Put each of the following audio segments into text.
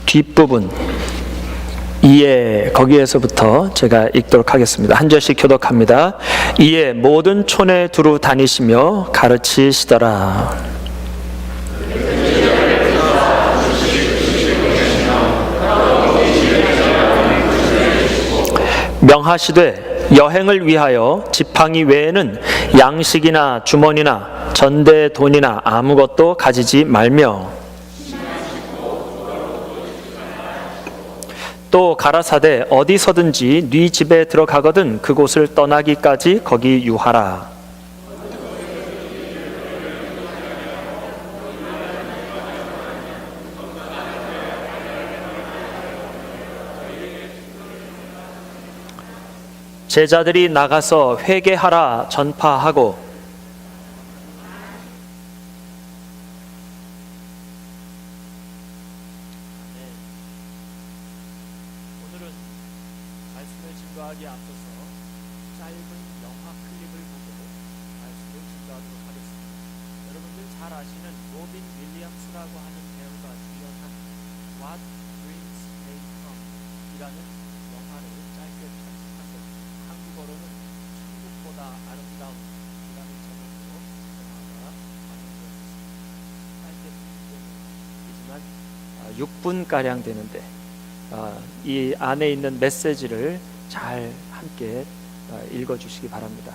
뒷부분 이에 거기에서부터 제가 읽도록 하겠습니다. 한 절씩 교독합니다. 이에 모든 촌에 두루 다니시며 가르치시더라. 명하시되 여행을 위하여 지팡이 외에는 양식이나 주머니나 전대 돈이나 아무것도 가지지 말며 또 가라사대 어디서든지 네 집에 들어가거든 그곳을 떠나기까지 거기 유하라. 제자들이 나가서 회개하라 전파하고 오늘은 말씀을 증거하기에 앞서서 짧은 영화 클립을 보고 말씀을 증거하도록 하겠습니다. 여러분들 잘 아시는 로빈 윌리엄스라고 하는 배우가 주연한 What Dreams May Come 이라는 영화를 짧게 편집한 것입니다. 한국어로는 천국보다 아름다운 이라는 제목으로 영화가 방영되었습니다. 짧게 편집되는 6분가량 되는데 이 안에 있는 메시지를 잘 함께 읽어주시기 바랍니다.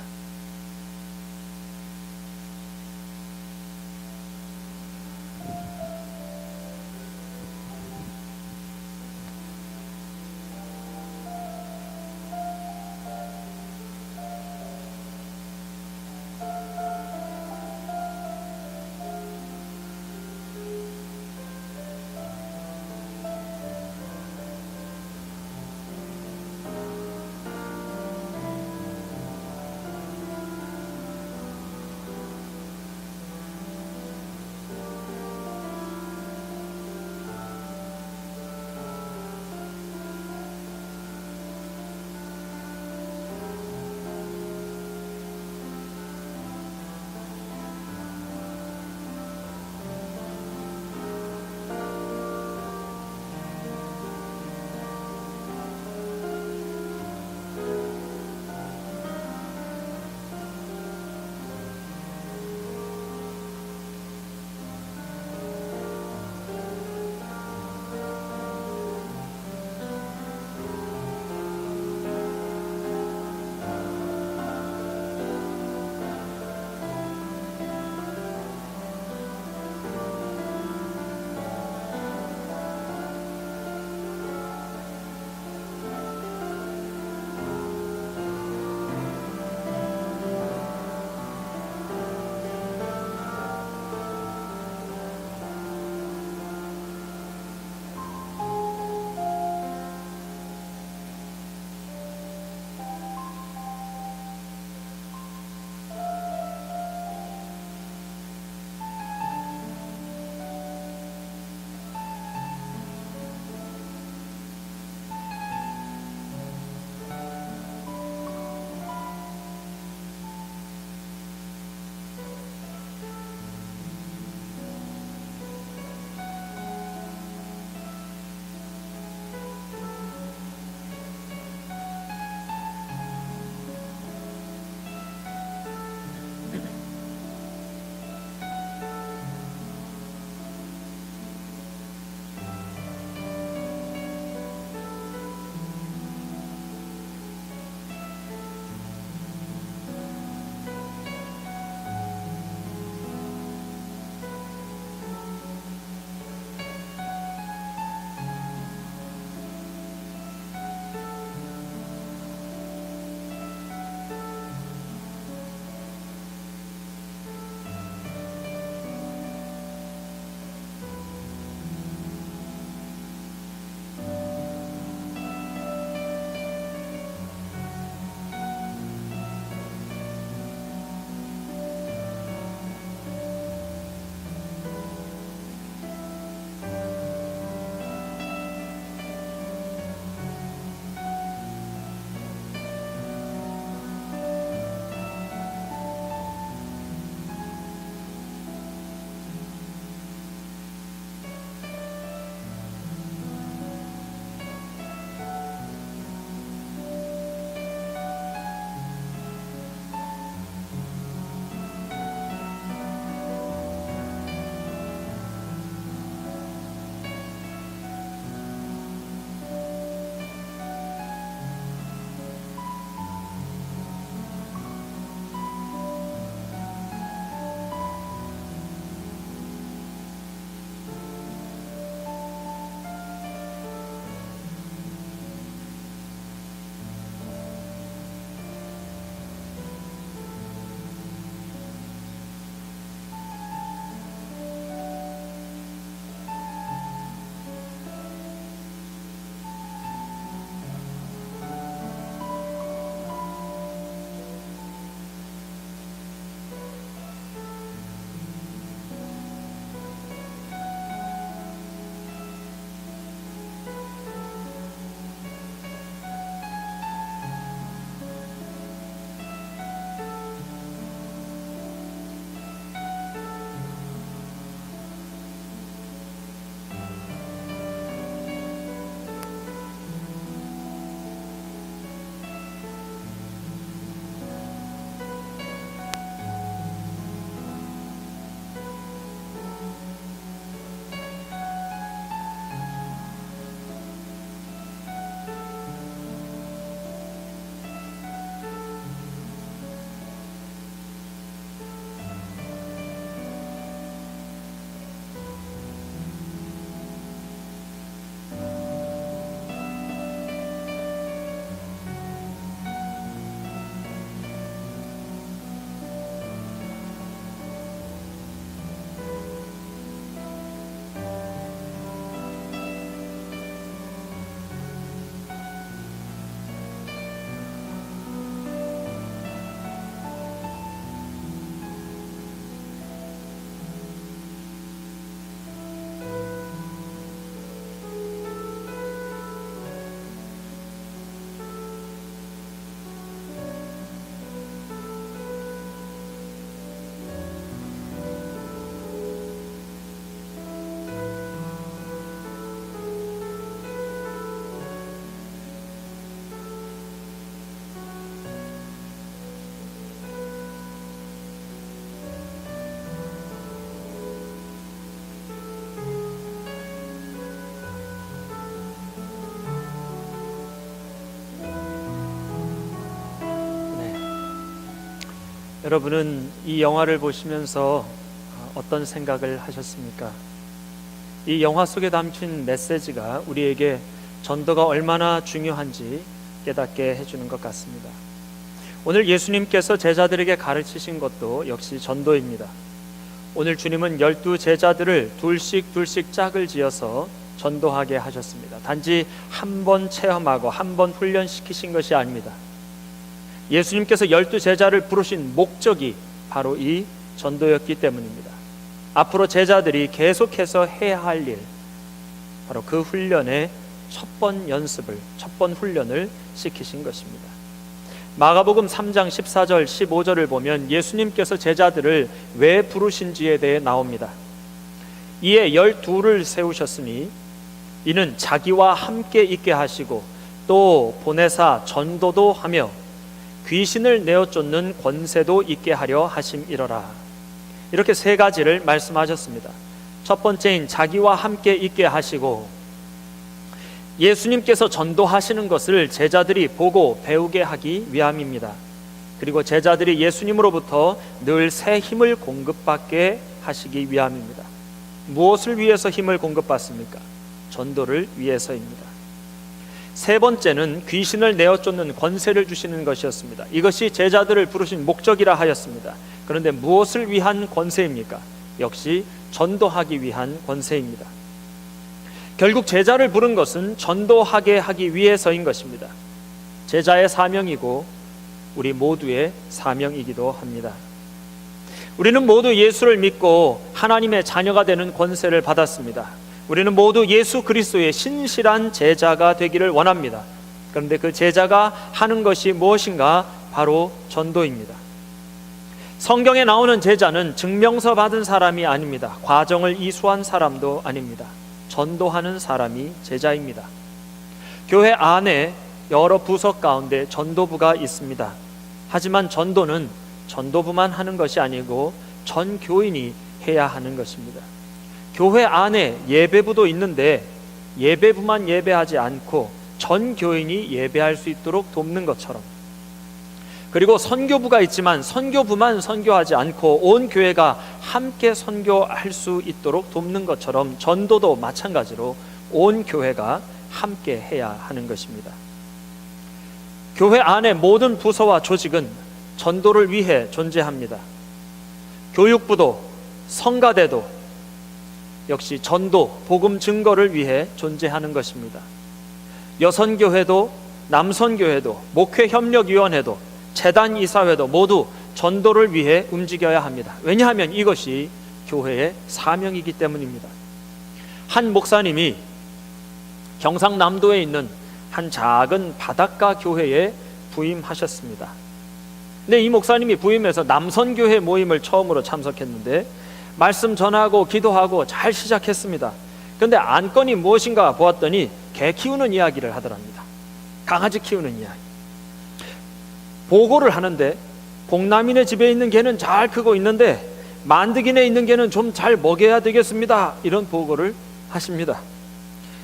여러분은 이 영화를 보시면서 어떤 생각을 하셨습니까? 이 영화 속에 담긴 메시지가 우리에게 전도가 얼마나 중요한지 깨닫게 해주는 것 같습니다. 오늘 예수님께서 제자들에게 가르치신 것도 역시 전도입니다. 오늘 주님은 12 제자들을 둘씩 짝을 지어서 전도하게 하셨습니다. 단지 한 번 체험하고 한 번 훈련시키신 것이 아닙니다. 예수님께서 12 제자를 부르신 목적이 바로 이 전도였기 때문입니다. 앞으로 제자들이 계속해서 해야 할 일, 바로 그 훈련의 첫 번 훈련을 시키신 것입니다. 마가복음 3장 14절 15절을 보면 예수님께서 제자들을 왜 부르신지에 대해 나옵니다. 이에 12를 세우셨으니 이는 자기와 함께 있게 하시고 또 보내사 전도도 하며 귀신을 내어 쫓는 권세도 있게 하려 하심이러라. 이렇게 세 가지를 말씀하셨습니다. 첫 번째인 자기와 함께 있게 하시고, 예수님께서 전도하시는 것을 제자들이 보고 배우게 하기 위함입니다. 그리고 제자들이 예수님으로부터 늘 새 힘을 공급받게 하시기 위함입니다. 무엇을 위해서 힘을 공급받습니까? 전도를 위해서입니다. 세 번째는 귀신을 내어 쫓는 권세를 주시는 것이었습니다. 이것이 제자들을 부르신 목적이라 하였습니다. 그런데 무엇을 위한 권세입니까? 역시 전도하기 위한 권세입니다. 결국 제자를 부른 것은 전도하게 하기 위해서인 것입니다. 제자의 사명이고 우리 모두의 사명이기도 합니다. 우리는 모두 예수를 믿고 하나님의 자녀가 되는 권세를 받았습니다. 우리는 모두 예수 그리스도의 신실한 제자가 되기를 원합니다. 그런데 그 제자가 하는 것이 무엇인가? 바로 전도입니다. 성경에 나오는 제자는 증명서 받은 사람이 아닙니다. 과정을 이수한 사람도 아닙니다. 전도하는 사람이 제자입니다. 교회 안에 여러 부서 가운데 전도부가 있습니다. 하지만 전도는 전도부만 하는 것이 아니고 전 교인이 해야 하는 것입니다. 교회 안에 예배부도 있는데 예배부만 예배하지 않고 전 교인이 예배할 수 있도록 돕는 것처럼, 그리고 선교부가 있지만 선교부만 선교하지 않고 온 교회가 함께 선교할 수 있도록 돕는 것처럼 전도도 마찬가지로 온 교회가 함께 해야 하는 것입니다. 교회 안의 모든 부서와 조직은 전도를 위해 존재합니다. 교육부도 성가대도 역시 전도, 복음 증거를 위해 존재하는 것입니다. 여선교회도 남선교회도 목회협력위원회도 재단이사회도 모두 전도를 위해 움직여야 합니다. 왜냐하면 이것이 교회의 사명이기 때문입니다. 한 목사님이 경상남도에 있는 한 작은 바닷가 교회에 부임하셨습니다. 근데 이 목사님이 부임해서 남선교회 모임을 처음으로 참석했는데 말씀 전하고 기도하고 잘 시작했습니다. 그런데 안건이 무엇인가 보았더니 개 키우는 이야기를 하더랍니다. 강아지 키우는 이야기. 보고를 하는데 복남이네 집에 있는 개는 잘 크고 있는데 만드기네 있는 개는 좀 잘 먹여야 되겠습니다. 이런 보고를 하십니다.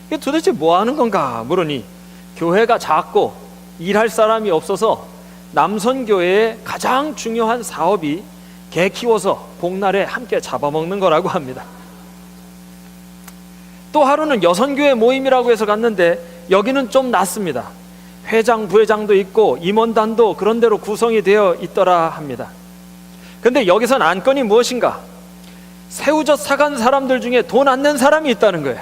이게 도대체 뭐 하는 건가 물으니 교회가 작고 일할 사람이 없어서 남선교회의 가장 중요한 사업이 개 키워서 복날에 함께 잡아먹는 거라고 합니다. 또 하루는 여선교회 모임이라고 해서 갔는데 여기는 좀 낫습니다. 회장, 부회장도 있고 임원단도 그런 대로 구성이 되어 있더라 합니다. 그런데 여기선 안건이 무엇인가? 새우젓 사간 사람들 중에 돈 안 낸 사람이 있다는 거예요.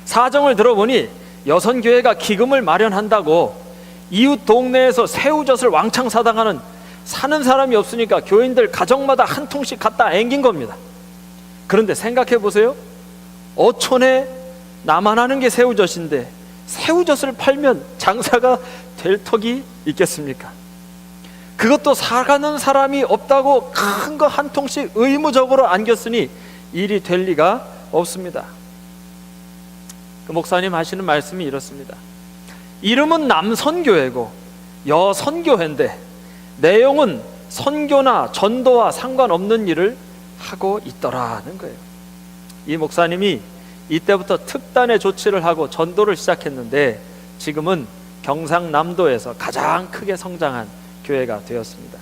사정을 들어보니 여선교회가 기금을 마련한다고 이웃 동네에서 새우젓을 왕창 사는 사람이 없으니까 교인들 가정마다 한 통씩 갖다 앵긴 겁니다. 그런데 생각해 보세요. 어촌에 나만 하는 게 새우젓인데 새우젓을 팔면 장사가 될 턱이 있겠습니까? 그것도 사가는 사람이 없다고 큰 거 한 통씩 의무적으로 안겼으니 일이 될 리가 없습니다. 그 목사님 하시는 말씀이 이렇습니다. 이름은 남선교회고 여선교회인데 내용은 선교나 전도와 상관없는 일을 하고 있더라는 거예요. 이 목사님이 이때부터 특단의 조치를 하고 전도를 시작했는데 지금은 경상남도에서 가장 크게 성장한 교회가 되었습니다.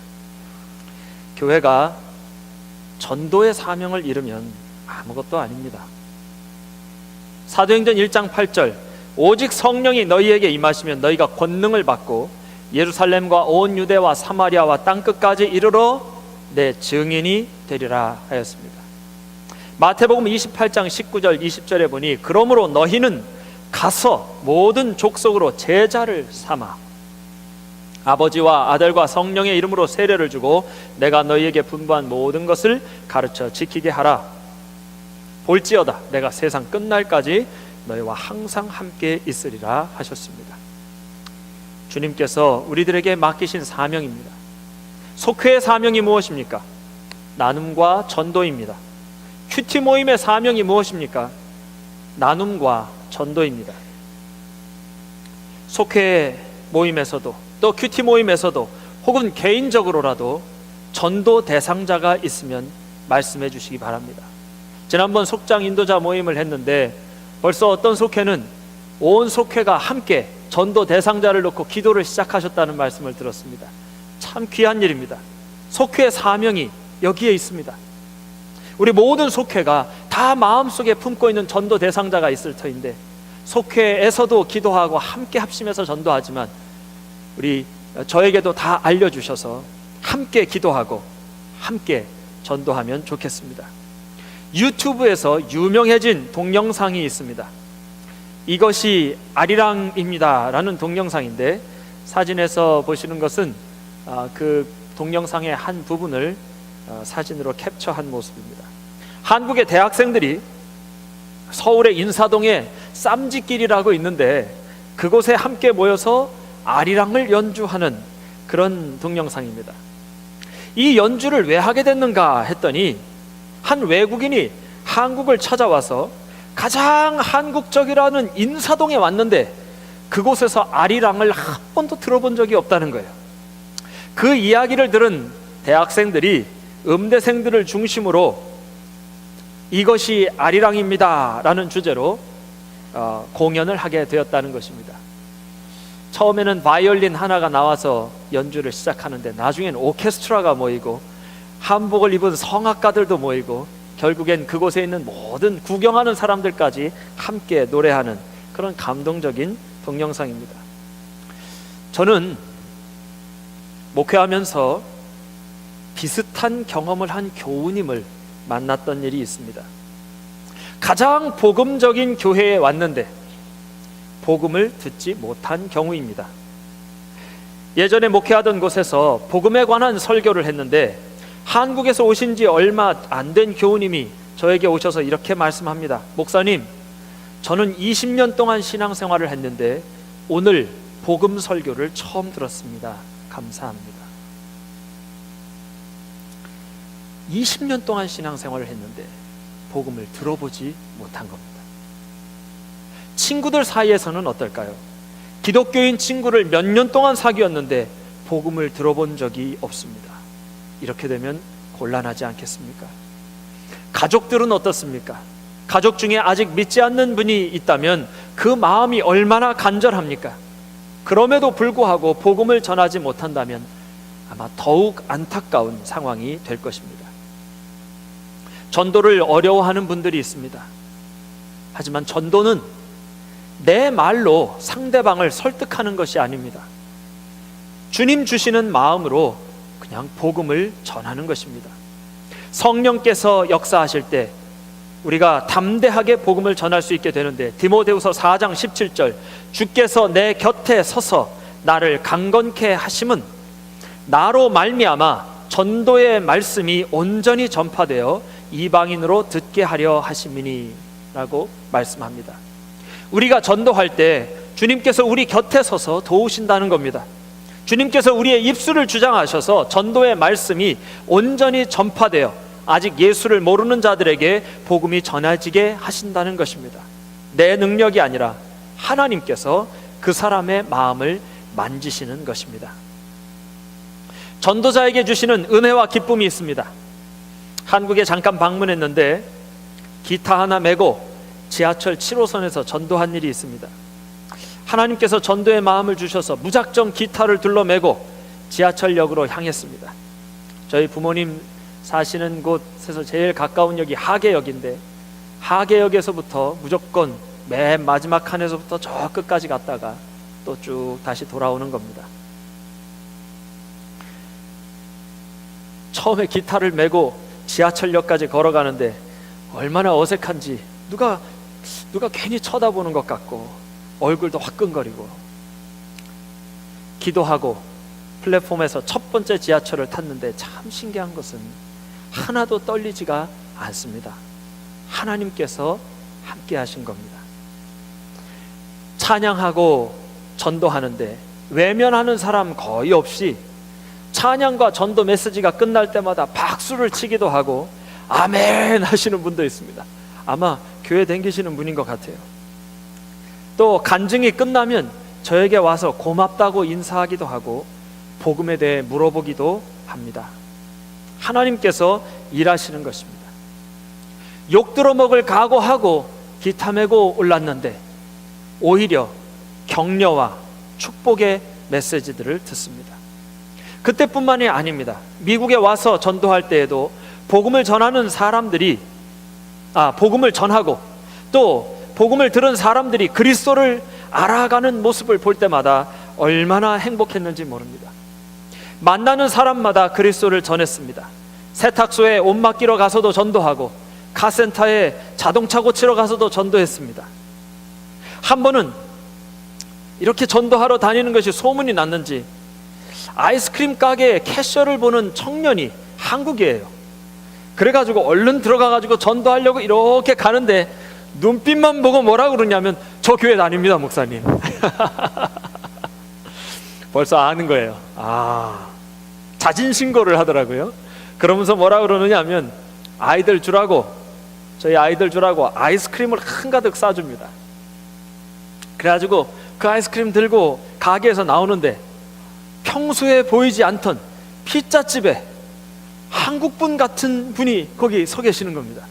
교회가 전도의 사명을 잃으면 아무것도 아닙니다. 사도행전 1장 8절, 오직 성령이 너희에게 임하시면 너희가 권능을 받고 예루살렘과 온 유대와 사마리아와 땅끝까지 이르러 내 증인이 되리라 하였습니다. 마태복음 28장 19절 20절에 보니 그러므로 너희는 가서 모든 족속으로 제자를 삼아 아버지와 아들과 성령의 이름으로 세례를 주고 내가 너희에게 분부한 모든 것을 가르쳐 지키게 하라. 볼지어다 내가 세상 끝날까지 너희와 항상 함께 있으리라 하셨습니다. 주님께서 우리들에게 맡기신 사명입니다. 속회의 사명이 무엇입니까? 나눔과 전도입니다. 큐티 모임의 사명이 무엇입니까? 나눔과 전도입니다. 속회 모임에서도 또 큐티 모임에서도 혹은 개인적으로라도 전도 대상자가 있으면 말씀해 주시기 바랍니다. 지난번 속장 인도자 모임을 했는데 벌써 어떤 속회는 온 속회가 함께 전도 대상자를 놓고 기도를 시작하셨다는 말씀을 들었습니다. 참 귀한 일입니다. 속회의 사명이 여기에 있습니다. 우리 모든 속회가 다 마음속에 품고 있는 전도 대상자가 있을 터인데 속회에서도 기도하고 함께 합심해서 전도하지만 저에게도 다 알려주셔서 함께 기도하고 함께 전도하면 좋겠습니다. 유튜브에서 유명해진 동영상이 있습니다. 이것이 아리랑입니다 라는 동영상인데 사진에서 보시는 것은 그 동영상의 한 부분을 사진으로 캡처한 모습입니다. 한국의 대학생들이 서울의 인사동에 쌈지길이라고 있는데 그곳에 함께 모여서 아리랑을 연주하는 그런 동영상입니다. 이 연주를 왜 하게 됐는가 했더니 한 외국인이 한국을 찾아와서 가장 한국적이라는 인사동에 왔는데 그곳에서 아리랑을 한 번도 들어본 적이 없다는 거예요. 그 이야기를 들은 대학생들이 음대생들을 중심으로 이것이 아리랑입니다 라는 주제로 공연을 하게 되었다는 것입니다. 처음에는 바이올린 하나가 나와서 연주를 시작하는데 나중엔 오케스트라가 모이고 한복을 입은 성악가들도 모이고 결국엔 그곳에 있는 모든 구경하는 사람들까지 함께 노래하는 그런 감동적인 동영상입니다. 저는 목회하면서 비슷한 경험을 한 교우님을 만났던 일이 있습니다. 가장 복음적인 교회에 왔는데 복음을 듣지 못한 경우입니다. 예전에 목회하던 곳에서 복음에 관한 설교를 했는데 한국에서 오신 지 얼마 안 된 교우님이 저에게 오셔서 이렇게 말씀합니다. 목사님, 저는 20년 동안 신앙생활을 했는데 오늘 복음 설교를 처음 들었습니다. 감사합니다. 20년 동안 신앙생활을 했는데 복음을 들어보지 못한 겁니다. 친구들 사이에서는 어떨까요? 기독교인 친구를 몇 년 동안 사귀었는데 복음을 들어본 적이 없습니다. 이렇게 되면 곤란하지 않겠습니까? 가족들은 어떻습니까? 가족 중에 아직 믿지 않는 분이 있다면 그 마음이 얼마나 간절합니까? 그럼에도 불구하고 복음을 전하지 못한다면 아마 더욱 안타까운 상황이 될 것입니다. 전도를 어려워하는 분들이 있습니다. 하지만 전도는 내 말로 상대방을 설득하는 것이 아닙니다. 주님 주시는 마음으로 그냥 복음을 전하는 것입니다. 성령께서 역사하실 때 우리가 담대하게 복음을 전할 수 있게 되는데 디모데후서 4장 17절 주께서 내 곁에 서서 나를 강건케 하심은 나로 말미암아 전도의 말씀이 온전히 전파되어 이방인으로 듣게 하려 하심이니 라고 말씀합니다. 우리가 전도할 때 주님께서 우리 곁에 서서 도우신다는 겁니다. 주님께서 우리의 입술을 주장하셔서 전도의 말씀이 온전히 전파되어 아직 예수를 모르는 자들에게 복음이 전해지게 하신다는 것입니다. 내 능력이 아니라 하나님께서 그 사람의 마음을 만지시는 것입니다. 전도자에게 주시는 은혜와 기쁨이 있습니다. 한국에 잠깐 방문했는데 기타 하나 메고 지하철 7호선에서 전도한 일이 있습니다. 하나님께서 전도의 마음을 주셔서 무작정 기타를 둘러매고 지하철역으로 향했습니다. 저희 부모님 사시는 곳에서 제일 가까운 역이 하계역인데, 하계역에서부터 무조건 맨 마지막 칸에서부터 저 끝까지 갔다가 또 쭉 다시 돌아오는 겁니다. 처음에 기타를 메고 지하철역까지 걸어가는데 얼마나 어색한지, 누가 괜히 쳐다보는 것 같고 얼굴도 화끈거리고, 기도하고 플랫폼에서 첫 번째 지하철을 탔는데 참 신기한 것은 하나도 떨리지가 않습니다. 하나님께서 함께 하신 겁니다. 찬양하고 전도하는데 외면하는 사람 거의 없이 찬양과 전도 메시지가 끝날 때마다 박수를 치기도 하고 아멘 하시는 분도 있습니다. 아마 교회 다니시는 분인 것 같아요. 또 간증이 끝나면 저에게 와서 고맙다고 인사하기도 하고 복음에 대해 물어보기도 합니다. 하나님께서 일하시는 것입니다. 욕 들어먹을 각오하고 기타 메고 올랐는데 오히려 격려와 축복의 메시지들을 듣습니다. 그때뿐만이 아닙니다. 미국에 와서 전도할 때에도 복음을 전하는 사람들이 복음을 전하고 또 복음을 들은 사람들이 그리스도를 알아가는 모습을 볼 때마다 얼마나 행복했는지 모릅니다. 만나는 사람마다 그리스도를 전했습니다. 세탁소에 옷 맡기러 가서도 전도하고 카센터에 자동차 고치러 가서도 전도했습니다. 한 번은 이렇게 전도하러 다니는 것이 소문이 났는지 아이스크림 가게에 캐셔를 보는 청년이 한국이에요. 그래가지고 얼른 들어가가지고 전도하려고 이렇게 가는데 눈빛만 보고 뭐라 그러냐면 저 교회 다닙니다 목사님. 벌써 아는 거예요. 자진신고를 하더라고요. 그러면서 뭐라 그러느냐 하면 저희 아이들 주라고 아이스크림을 한가득 싸줍니다. 그래가지고 그 아이스크림 들고 가게에서 나오는데 평소에 보이지 않던 피자집에 한국분 같은 분이 거기 서 계시는 겁니다.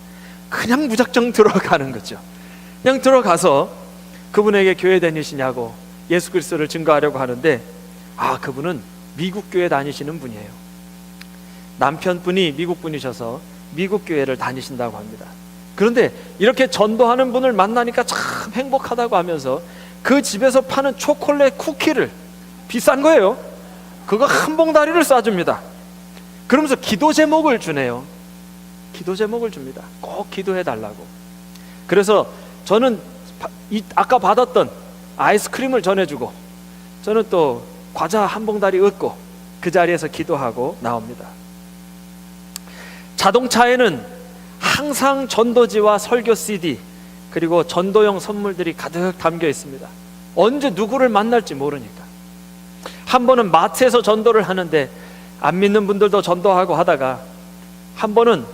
그냥 무작정 들어가는 거죠. 그냥 들어가서 그분에게 교회 다니시냐고 예수 그리스도를 증거하려고 하는데 그분은 미국 교회 다니시는 분이에요. 남편분이 미국 분이셔서 미국 교회를 다니신다고 합니다. 그런데 이렇게 전도하는 분을 만나니까 참 행복하다고 하면서 그 집에서 파는 초콜릿 쿠키를, 비싼 거예요, 그거 한 봉다리를 싸줍니다. 그러면서 기도 제목을 주네요. 기도 제목을 줍니다. 꼭 기도해 달라고. 그래서 저는 아까 받았던 아이스크림을 전해주고 저는 또 과자 한 봉다리 얻고 그 자리에서 기도하고 나옵니다. 자동차에는 항상 전도지와 설교 CD 그리고 전도용 선물들이 가득 담겨 있습니다. 언제 누구를 만날지 모르니까. 한 번은 마트에서 전도를 하는데 안 믿는 분들도 전도하고 하다가 한 번은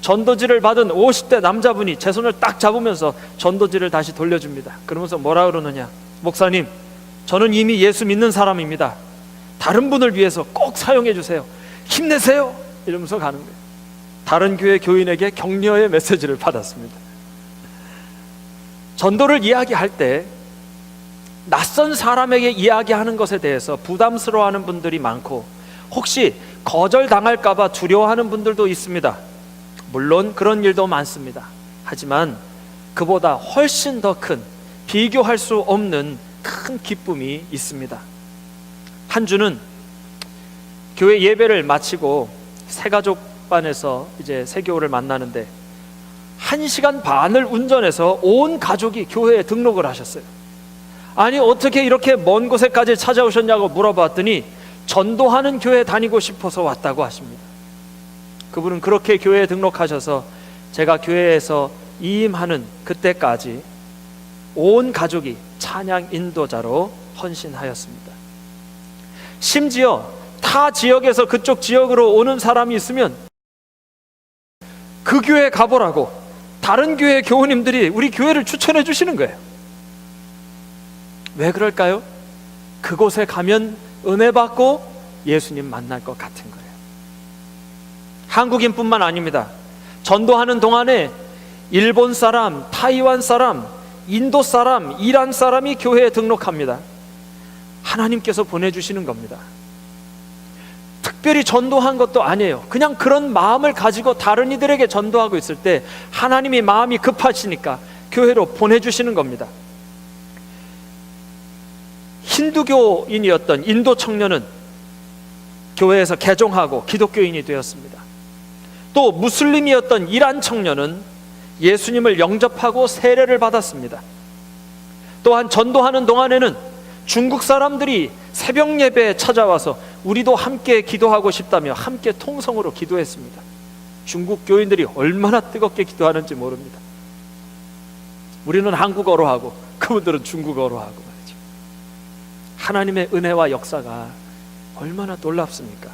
전도지를 받은 50대 남자분이 제 손을 딱 잡으면서 전도지를 다시 돌려줍니다. 그러면서 뭐라 그러느냐, 목사님 저는 이미 예수 믿는 사람입니다. 다른 분을 위해서 꼭 사용해 주세요. 힘내세요. 이러면서 가는 거예요. 다른 교회 교인에게 격려의 메시지를 받았습니다. 전도를 이야기할 때 낯선 사람에게 이야기하는 것에 대해서 부담스러워하는 분들이 많고 혹시 거절당할까 봐 두려워하는 분들도 있습니다. 물론 그런 일도 많습니다. 하지만 그보다 훨씬 더 큰, 비교할 수 없는 큰 기쁨이 있습니다. 한 주는 교회 예배를 마치고 새가족반에서 이제 새교우를 만나는데 1시간 반을 운전해서 온 가족이 교회에 등록을 하셨어요. 아니 어떻게 이렇게 먼 곳에까지 찾아오셨냐고 물어봤더니 전도하는 교회 다니고 싶어서 왔다고 하십니다. 그분은 그렇게 교회에 등록하셔서 제가 교회에서 이임하는 그때까지 온 가족이 찬양 인도자로 헌신하였습니다. 심지어 타 지역에서 그쪽 지역으로 오는 사람이 있으면 그 교회 가보라고 다른 교회 교우님들이 우리 교회를 추천해 주시는 거예요. 왜 그럴까요? 그곳에 가면 은혜 받고 예수님 만날 것 같은 거예요. 한국인뿐만 아닙니다. 전도하는 동안에 일본 사람, 타이완 사람, 인도 사람, 이란 사람이 교회에 등록합니다. 하나님께서 보내주시는 겁니다. 특별히 전도한 것도 아니에요. 그냥 그런 마음을 가지고 다른 이들에게 전도하고 있을 때 하나님이 마음이 급하시니까 교회로 보내주시는 겁니다. 힌두교인이었던 인도 청년은 교회에서 개종하고 기독교인이 되었습니다. 또 무슬림이었던 이란 청년은 예수님을 영접하고 세례를 받았습니다. 또한 전도하는 동안에는 중국 사람들이 새벽 예배에 찾아와서 우리도 함께 기도하고 싶다며 함께 통성으로 기도했습니다. 중국 교인들이 얼마나 뜨겁게 기도하는지 모릅니다. 우리는 한국어로 하고 그분들은 중국어로 하고 말이죠. 하나님의 은혜와 역사가 얼마나 놀랍습니까?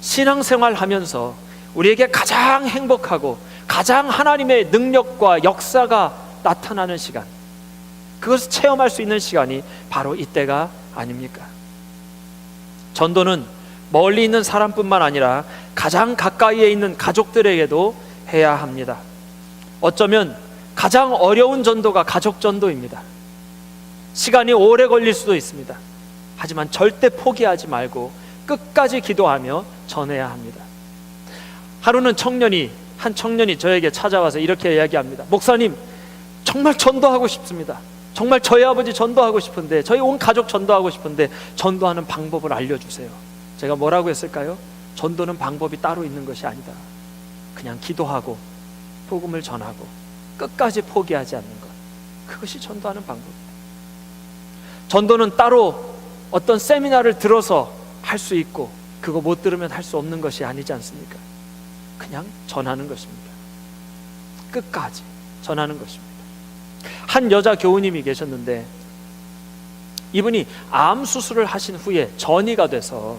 신앙생활 하면서 우리에게 가장 행복하고 가장 하나님의 능력과 역사가 나타나는 시간, 그것을 체험할 수 있는 시간이 바로 이때가 아닙니까? 전도는 멀리 있는 사람뿐만 아니라 가장 가까이에 있는 가족들에게도 해야 합니다. 어쩌면 가장 어려운 전도가 가족 전도입니다. 시간이 오래 걸릴 수도 있습니다. 하지만 절대 포기하지 말고 끝까지 기도하며 전해야 합니다. 하루는 한 청년이 저에게 찾아와서 이렇게 이야기합니다. 목사님, 정말 전도하고 싶습니다. 정말 저희 아버지 전도하고 싶은데, 저희 온 가족 전도하고 싶은데 전도하는 방법을 알려주세요. 제가 뭐라고 했을까요? 전도는 방법이 따로 있는 것이 아니다. 그냥 기도하고 복음을 전하고 끝까지 포기하지 않는 것, 그것이 전도하는 방법입니다. 전도는 따로 어떤 세미나를 들어서 할 수 있고 그거 못 들으면 할 수 없는 것이 아니지 않습니까? 그냥 전하는 것입니다. 끝까지 전하는 것입니다. 한 여자 교우님이 계셨는데 이분이 암 수술을 하신 후에 전이가 돼서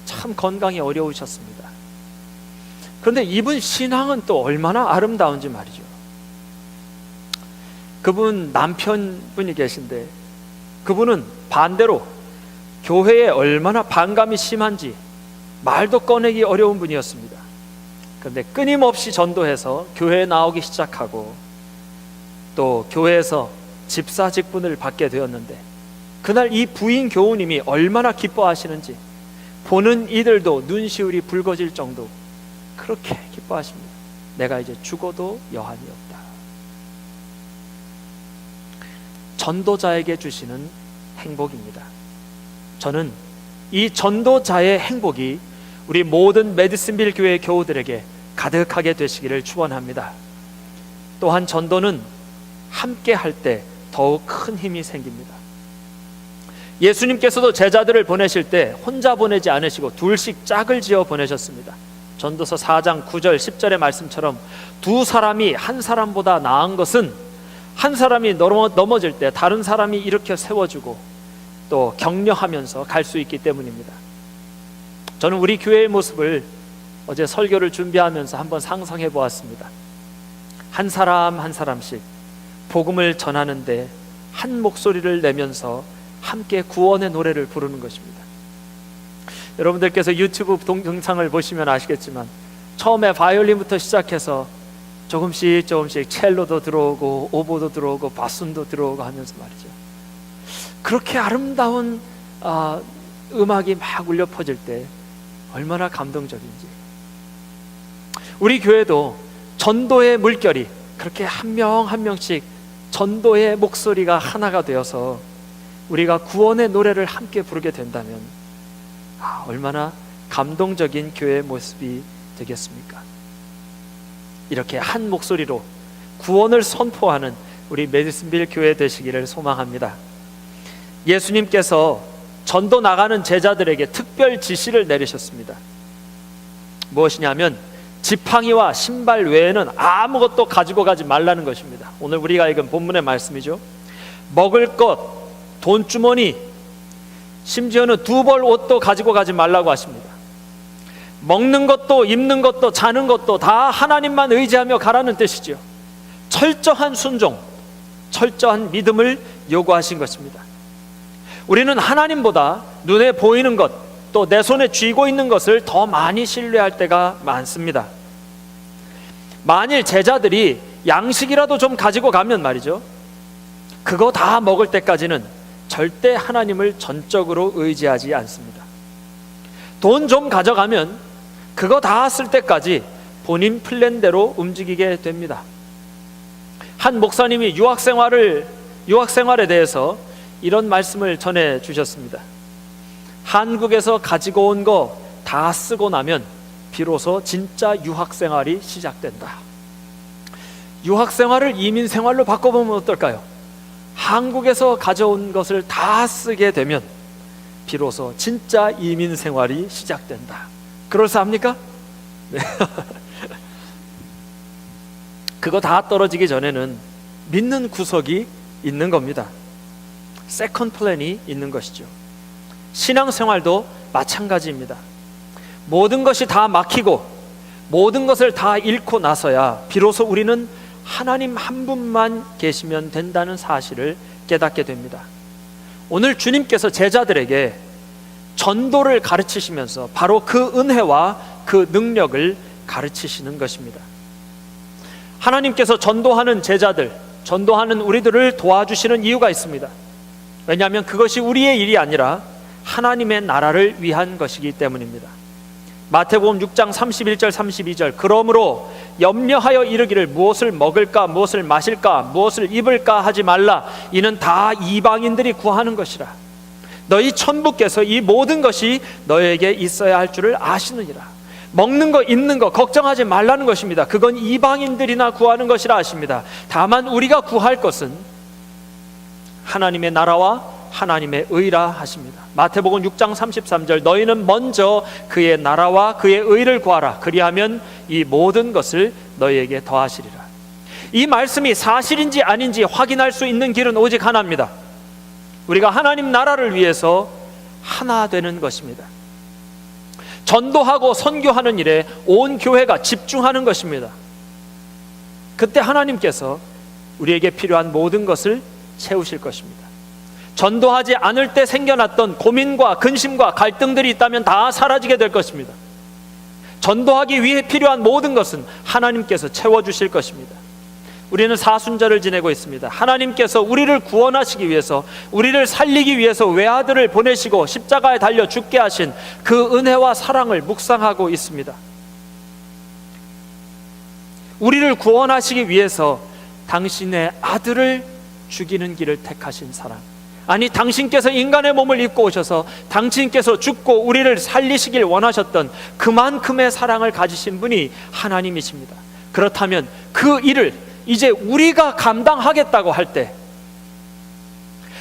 참 건강이 어려우셨습니다. 그런데 이분 신앙은 또 얼마나 아름다운지 말이죠. 그분 남편분이 계신데 그분은 반대로 교회에 얼마나 반감이 심한지 말도 꺼내기 어려운 분이었습니다. 그런데 끊임없이 전도해서 교회에 나오기 시작하고 또 교회에서 집사 직분을 받게 되었는데 그날 이 부인 교우님이 얼마나 기뻐하시는지 보는 이들도 눈시울이 붉어질 정도 그렇게 기뻐하십니다. 내가 이제 죽어도 여한이 없다. 전도자에게 주시는 행복입니다. 저는 이 전도자의 행복이 우리 모든 메디슨빌 교회 교우들에게 가득하게 되시기를 축원합니다. 또한 전도는 함께 할 때 더욱 큰 힘이 생깁니다. 예수님께서도 제자들을 보내실 때 혼자 보내지 않으시고 둘씩 짝을 지어 보내셨습니다. 전도서 4장 9절 10절의 말씀처럼 두 사람이 한 사람보다 나은 것은 한 사람이 넘어질 때 다른 사람이 일으켜 세워주고 또 격려하면서 갈 수 있기 때문입니다. 저는 우리 교회의 모습을 어제 설교를 준비하면서 한번 상상해 보았습니다. 한 사람 한 사람씩 복음을 전하는데 한 목소리를 내면서 함께 구원의 노래를 부르는 것입니다. 여러분들께서 유튜브 동영상을 보시면 아시겠지만 처음에 바이올린부터 시작해서 조금씩 첼로도 들어오고 오보도 들어오고 바순도 들어오고 하면서 말이죠. 그렇게 아름다운 음악이 막 울려 퍼질 때 얼마나 감동적인지. 우리 교회도 전도의 물결이 그렇게 한 명 한 명씩 전도의 목소리가 하나가 되어서 우리가 구원의 노래를 함께 부르게 된다면 얼마나 감동적인 교회의 모습이 되겠습니까? 이렇게 한 목소리로 구원을 선포하는 우리 메디슨빌 교회 되시기를 소망합니다. 예수님께서 전도 나가는 제자들에게 특별 지시를 내리셨습니다. 무엇이냐면 지팡이와 신발 외에는 아무것도 가지고 가지 말라는 것입니다. 오늘 우리가 읽은 본문의 말씀이죠. 먹을 것, 돈주머니, 심지어는 2벌 옷도 가지고 가지 말라고 하십니다. 먹는 것도 입는 것도 자는 것도 다 하나님만 의지하며 가라는 뜻이죠. 철저한 순종, 철저한 믿음을 요구하신 것입니다. 우리는 하나님보다 눈에 보이는 것, 또 내 손에 쥐고 있는 것을 더 많이 신뢰할 때가 많습니다. 만일 제자들이 양식이라도 좀 가지고 가면 말이죠, 그거 다 먹을 때까지는 절대 하나님을 전적으로 의지하지 않습니다. 돈 좀 가져가면 그거 다 쓸 때까지 본인 플랜대로 움직이게 됩니다. 한 목사님이 유학 생활에 대해서 이런 말씀을 전해 주셨습니다. 한국에서 가지고 온 거 다 쓰고 나면 비로소 진짜 유학 생활이 시작된다. 유학 생활을 이민 생활로 바꿔보면 어떨까요? 한국에서 가져온 것을 다 쓰게 되면 비로소 진짜 이민 생활이 시작된다. 그럴싸합니까? 네. 그거 다 떨어지기 전에는 믿는 구석이 있는 겁니다. 세컨 플랜이 있는 것이죠. 신앙생활도 마찬가지입니다. 모든 것이 다 막히고 모든 것을 다 잃고 나서야 비로소 우리는 하나님 한 분만 계시면 된다는 사실을 깨닫게 됩니다. 오늘 주님께서 제자들에게 전도를 가르치시면서 바로 그 은혜와 그 능력을 가르치시는 것입니다. 하나님께서 전도하는 제자들, 전도하는 우리들을 도와주시는 이유가 있습니다. 왜냐하면 그것이 우리의 일이 아니라 하나님의 나라를 위한 것이기 때문입니다. 마태복음 6장 31절 32절 그러므로 염려하여 이르기를 무엇을 먹을까 무엇을 마실까 무엇을 입을까 하지 말라. 이는 다 이방인들이 구하는 것이라. 너희 천부께서 이 모든 것이 너에게 있어야 할 줄을 아시느니라. 먹는 거 입는 거 걱정하지 말라는 것입니다. 그건 이방인들이나 구하는 것이라 하십니다. 다만 우리가 구할 것은 하나님의 나라와 하나님의 의라 하십니다. 마태복음 6장 33절 너희는 먼저 그의 나라와 그의 의를 구하라. 그리하면 이 모든 것을 너희에게 더하시리라. 이 말씀이 사실인지 아닌지 확인할 수 있는 길은 오직 하나입니다. 우리가 하나님 나라를 위해서 하나 되는 것입니다. 전도하고 선교하는 일에 온 교회가 집중하는 것입니다. 그때 하나님께서 우리에게 필요한 모든 것을 채우실 것입니다. 전도하지 않을 때 생겨났던 고민과 근심과 갈등들이 있다면 다 사라지게 될 것입니다. 전도하기 위해 필요한 모든 것은 하나님께서 채워주실 것입니다. 우리는 사순절을 지내고 있습니다. 하나님께서 우리를 구원하시기 위해서, 우리를 살리기 위해서 외아들을 보내시고 십자가에 달려 죽게 하신 그 은혜와 사랑을 묵상하고 있습니다. 우리를 구원하시기 위해서 당신의 아들을 죽이는 길을 택하신 사랑, 아니 당신께서 인간의 몸을 입고 오셔서 당신께서 죽고 우리를 살리시길 원하셨던 그만큼의 사랑을 가지신 분이 하나님이십니다. 그렇다면 그 일을 이제 우리가 감당하겠다고 할 때,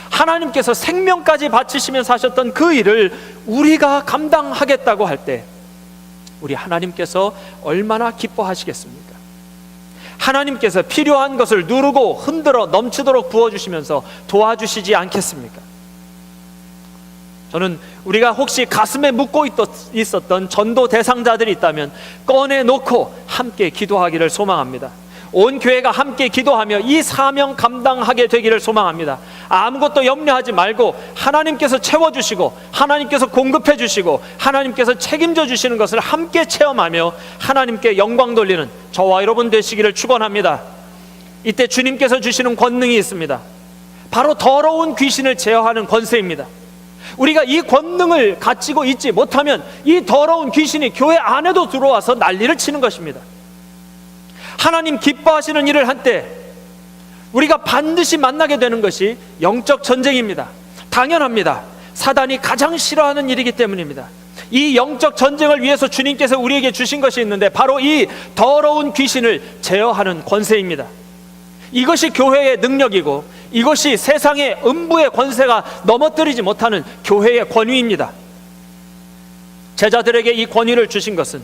하나님께서 생명까지 바치시면서 하셨던 그 일을 우리가 감당하겠다고 할 때 우리 하나님께서 얼마나 기뻐하시겠습니까? 하나님께서 필요한 것을 누르고 흔들어 넘치도록 부어주시면서 도와주시지 않겠습니까? 저는 우리가 혹시 가슴에 묻고 있었던 전도 대상자들이 있다면 꺼내놓고 함께 기도하기를 소망합니다. 온 교회가 함께 기도하며 이 사명 감당하게 되기를 소망합니다. 아무것도 염려하지 말고 하나님께서 채워주시고 하나님께서 공급해 주시고 하나님께서 책임져 주시는 것을 함께 체험하며 하나님께 영광 돌리는 저와 여러분 되시기를 축원합니다. 이때 주님께서 주시는 권능이 있습니다. 바로 더러운 귀신을 제어하는 권세입니다. 우리가 이 권능을 가지고 있지 못하면 이 더러운 귀신이 교회 안에도 들어와서 난리를 치는 것입니다. 하나님 기뻐하시는 일을 할 때 우리가 반드시 만나게 되는 것이 영적 전쟁입니다. 당연합니다. 사단이 가장 싫어하는 일이기 때문입니다. 이 영적 전쟁을 위해서 주님께서 우리에게 주신 것이 있는데 바로 이 더러운 귀신을 제어하는 권세입니다. 이것이 교회의 능력이고 이것이 세상의 음부의 권세가 넘어뜨리지 못하는 교회의 권위입니다. 제자들에게 이 권위를 주신 것은,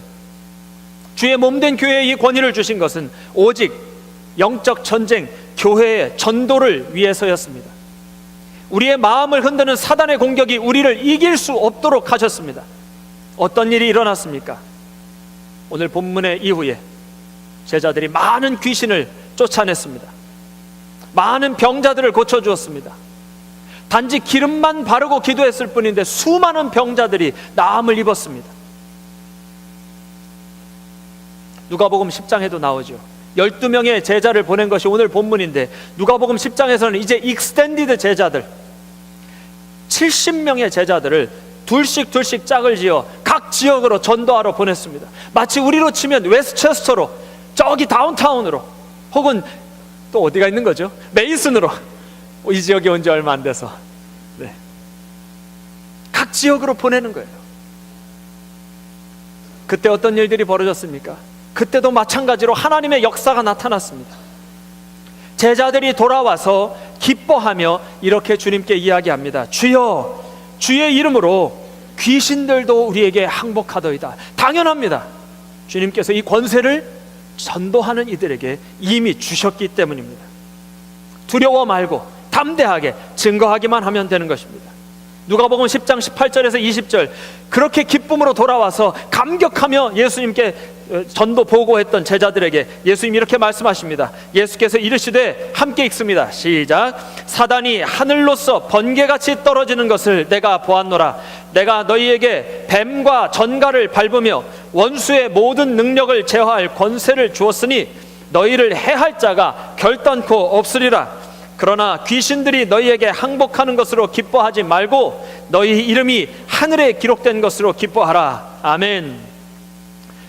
주의 몸된 교회에 이 권위를 주신 것은 오직 영적 전쟁, 교회의 전도를 위해서였습니다. 우리의 마음을 흔드는 사단의 공격이 우리를 이길 수 없도록 하셨습니다. 어떤 일이 일어났습니까? 오늘 본문의 이후에 제자들이 많은 귀신을 쫓아냈습니다. 많은 병자들을 고쳐주었습니다. 단지 기름만 바르고 기도했을 뿐인데 수많은 병자들이 나음을 입었습니다. 누가복음 10장에도 나오죠. 12명의 제자를 보낸 것이 오늘 본문인데 누가복음 10장에서는 이제 익스텐디드 제자들 70명의 제자들을 둘씩 짝을 지어 각 지역으로 전도하러 보냈습니다. 마치 우리로 치면 웨스트체스터로, 저기 다운타운으로, 혹은 또 어디가 있는 거죠? 메이슨으로. 이 지역에 온 지 얼마 안 돼서 각 지역으로 보내는 거예요. 그때 어떤 일들이 벌어졌습니까? 그때도 마찬가지로 하나님의 역사가 나타났습니다. 제자들이 돌아와서 기뻐하며 이렇게 주님께 이야기합니다. 주여, 주의 이름으로 귀신들도 우리에게 항복하더이다. 당연합니다. 주님께서 이 권세를 전도하는 이들에게 이미 주셨기 때문입니다. 두려워 말고 담대하게 증거하기만 하면 되는 것입니다. 누가복음 10장 18절에서 20절, 그렇게 기쁨으로 돌아와서 감격하며 예수님께 전도 보고했던 제자들에게 예수님이 이렇게 말씀하십니다. 예수께서 이르시되, 함께 읽습니다. 시작. 사단이 하늘로서 번개같이 떨어지는 것을 내가 보았노라. 내가 너희에게 뱀과 전갈을 밟으며 원수의 모든 능력을 제어할 권세를 주었으니 너희를 해할 자가 결단코 없으리라. 그러나 귀신들이 너희에게 항복하는 것으로 기뻐하지 말고 너희 이름이 하늘에 기록된 것으로 기뻐하라. 아멘.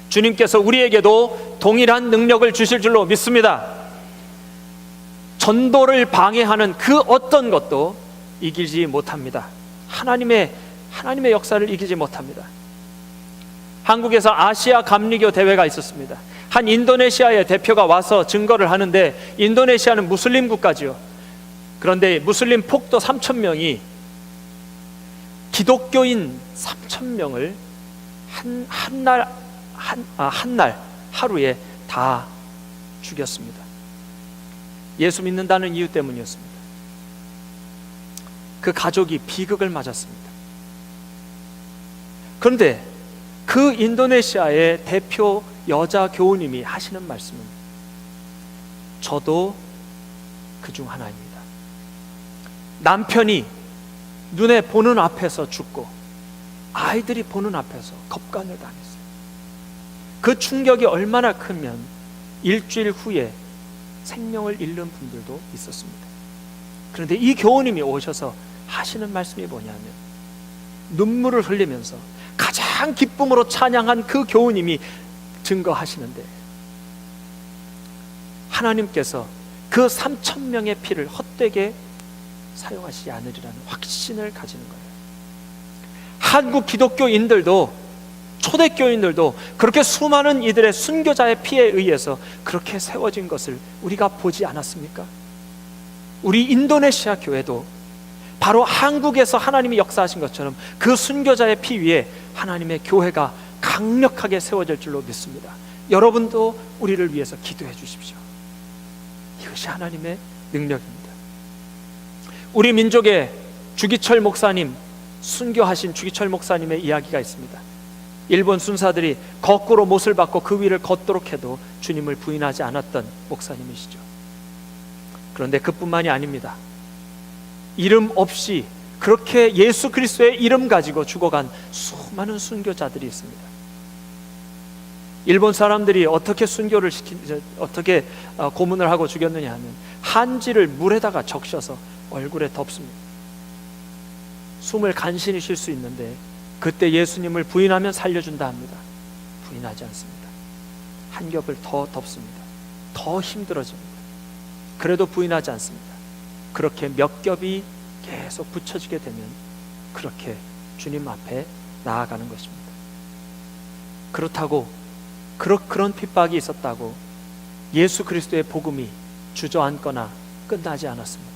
주님께서 우리에게도 동일한 능력을 주실 줄로 믿습니다. 전도를 방해하는 그 어떤 것도 이기지 못합니다. 하나님의 역사를 이기지 못합니다. 한국에서 아시아 감리교 대회가 있었습니다. 한 인도네시아의 대표가 와서 증거를 하는데, 인도네시아는 무슬림 국가지요. 그런데 무슬림 폭도 3,000명이 기독교인 3,000명을 한 날 하루에 다 죽였습니다. 예수 믿는다는 이유 때문이었습니다. 그 가족이 비극을 맞았습니다. 그런데 그 인도네시아의 대표 여자 교우님이 하시는 말씀은, 저도 그중 하나입니다. 남편이 눈에 보는 앞에서 죽고 아이들이 보는 앞에서 겁간을 당했어요. 그 충격이 얼마나 크면 일주일 후에 생명을 잃는 분들도 있었습니다. 그런데 이 교우님이 오셔서 하시는 말씀이 뭐냐면, 눈물을 흘리면서 가장 기쁨으로 찬양한 그 교우님이 증거하시는데, 하나님께서 그 3,000명의 피를 헛되게 사용하시지 않으리라는 확신을 가지는 거예요. 한국 기독교인들도, 초대교인들도 그렇게 수많은 이들의 순교자의 피에 의해서 그렇게 세워진 것을 우리가 보지 않았습니까? 우리 인도네시아 교회도 바로 한국에서 하나님이 역사하신 것처럼 그 순교자의 피 위에 하나님의 교회가 강력하게 세워질 줄로 믿습니다. 여러분도 우리를 위해서 기도해 주십시오. 이것이 하나님의 능력입니다. 우리 민족의 주기철 목사님, 순교하신 주기철 목사님의 이야기가 있습니다. 일본 순사들이 거꾸로 못을 받고 그 위를 걷도록 해도 주님을 부인하지 않았던 목사님이시죠. 그런데 그뿐만이 아닙니다. 이름 없이 그렇게 예수 그리스도의 이름 가지고 죽어간 수많은 순교자들이 있습니다. 일본 사람들이 어떻게 순교를 어떻게 고문을 하고 죽였느냐 하면, 한지를 물에다가 적셔서 얼굴에 덮습니다. 숨을 간신히 쉴 수 있는데 그때 예수님을 부인하면 살려준다 합니다. 부인하지 않습니다. 한 겹을 더 덮습니다. 더 힘들어집니다. 그래도 부인하지 않습니다. 그렇게 몇 겹이 계속 붙여지게 되면 그렇게 주님 앞에 나아가는 것입니다. 그렇다고 그런 핍박이 있었다고 예수 그리스도의 복음이 주저앉거나 끝나지 않았습니다.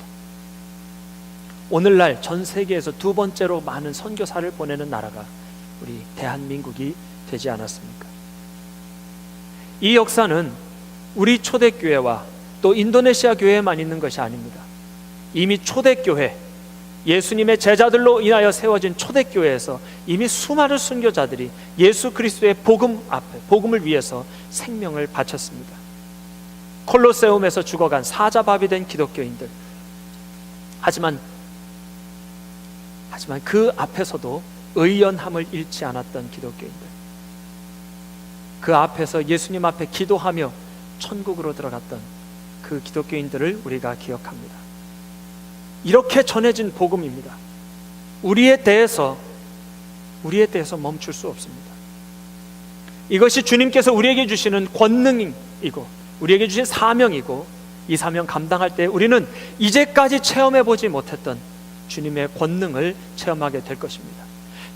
오늘날 전 세계에서 두 번째로 많은 선교사를 보내는 나라가 우리 대한민국이 되지 않았습니까? 이 역사는 우리 초대교회와 또 인도네시아 교회에만 있는 것이 아닙니다. 이미 초대교회, 예수님의 제자들로 인하여 세워진 초대교회에서 이미 수많은 순교자들이 예수 그리스도의 복음 앞에, 복음을 위해서 생명을 바쳤습니다. 콜로세움에서 죽어간 사자밥이 된 기독교인들, 하지만 그 앞에서도 의연함을 잃지 않았던 기독교인들, 그 앞에서 예수님 앞에 기도하며 천국으로 들어갔던 그 기독교인들을 우리가 기억합니다. 이렇게 전해진 복음입니다. 우리에 대해서 우리에 대해서 멈출 수 없습니다. 이것이 주님께서 우리에게 주시는 권능이고 우리에게 주신 사명이고, 이 사명 감당할 때 우리는 이제까지 체험해보지 못했던 주님의 권능을 체험하게 될 것입니다.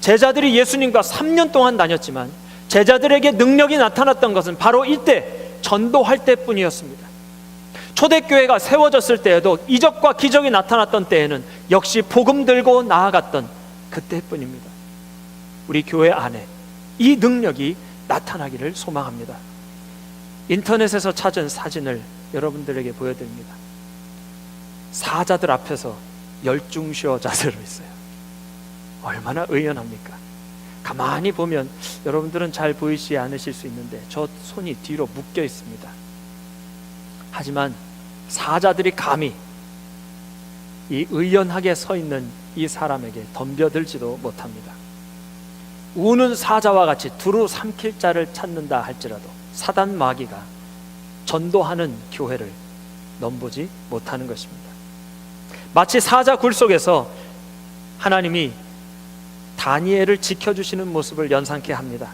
제자들이 예수님과 3년 동안 다녔지만 제자들에게 능력이 나타났던 것은 바로 이때 전도할 때뿐이었습니다. 초대교회가 세워졌을 때에도 이적과 기적이 나타났던 때에는 역시 복음 들고 나아갔던 그때뿐입니다. 우리 교회 안에 이 능력이 나타나기를 소망합니다. 인터넷에서 찾은 사진을 여러분들에게 보여드립니다. 사자들 앞에서 열중시어 자세로 있어요. 얼마나 의연합니까? 가만히 보면 여러분들은 잘 보이지 않으실 수 있는데 저 손이 뒤로 묶여 있습니다. 하지만 사자들이 감히 이 의연하게 서 있는 이 사람에게 덤벼들지도 못합니다. 우는 사자와 같이 두루 삼킬 자를 찾는다 할지라도 사단 마귀가 전도하는 교회를 넘보지 못하는 것입니다. 마치 사자 굴 속에서 하나님이 다니엘을 지켜주시는 모습을 연상케 합니다.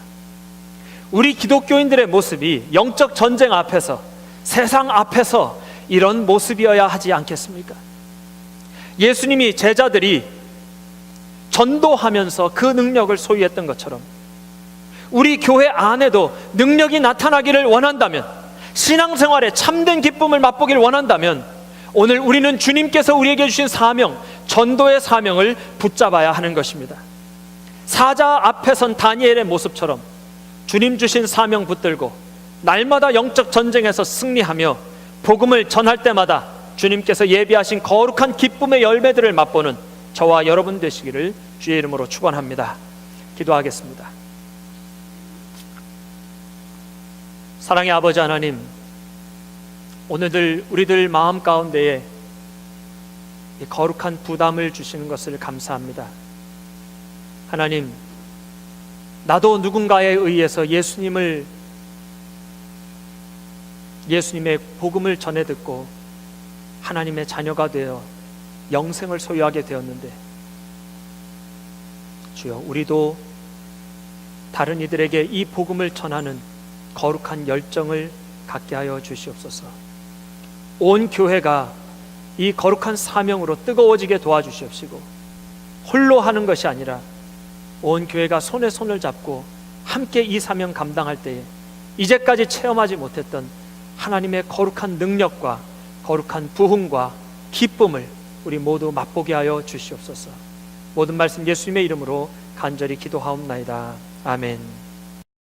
우리 기독교인들의 모습이 영적 전쟁 앞에서, 세상 앞에서 이런 모습이어야 하지 않겠습니까? 예수님이 제자들이 전도하면서 그 능력을 소유했던 것처럼 우리 교회 안에도 능력이 나타나기를 원한다면, 신앙생활에 참된 기쁨을 맛보기를 원한다면 오늘 우리는 주님께서 우리에게 주신 사명, 전도의 사명을 붙잡아야 하는 것입니다. 사자 앞에 선 다니엘의 모습처럼 주님 주신 사명 붙들고 날마다 영적 전쟁에서 승리하며 복음을 전할 때마다 주님께서 예비하신 거룩한 기쁨의 열매들을 맛보는 저와 여러분 되시기를 주의 이름으로 축원합니다. 기도하겠습니다. 사랑의 아버지 하나님, 오늘들 우리들 마음 가운데에 이 거룩한 부담을 주시는 것을 감사합니다. 하나님, 나도 누군가에 의해서 예수님의 복음을 전해 듣고 하나님의 자녀가 되어 영생을 소유하게 되었는데, 주여, 우리도 다른 이들에게 이 복음을 전하는 거룩한 열정을 갖게 하여 주시옵소서. 온 교회가 이 거룩한 사명으로 뜨거워지게 도와주시옵시고, 홀로 하는 것이 아니라 온 교회가 손에 손을 잡고 함께 이 사명 감당할 때에 이제까지 체험하지 못했던 하나님의 거룩한 능력과 거룩한 부흥과 기쁨을 우리 모두 맛보게 하여 주시옵소서. 모든 말씀 예수님의 이름으로 간절히 기도하옵나이다. 아멘.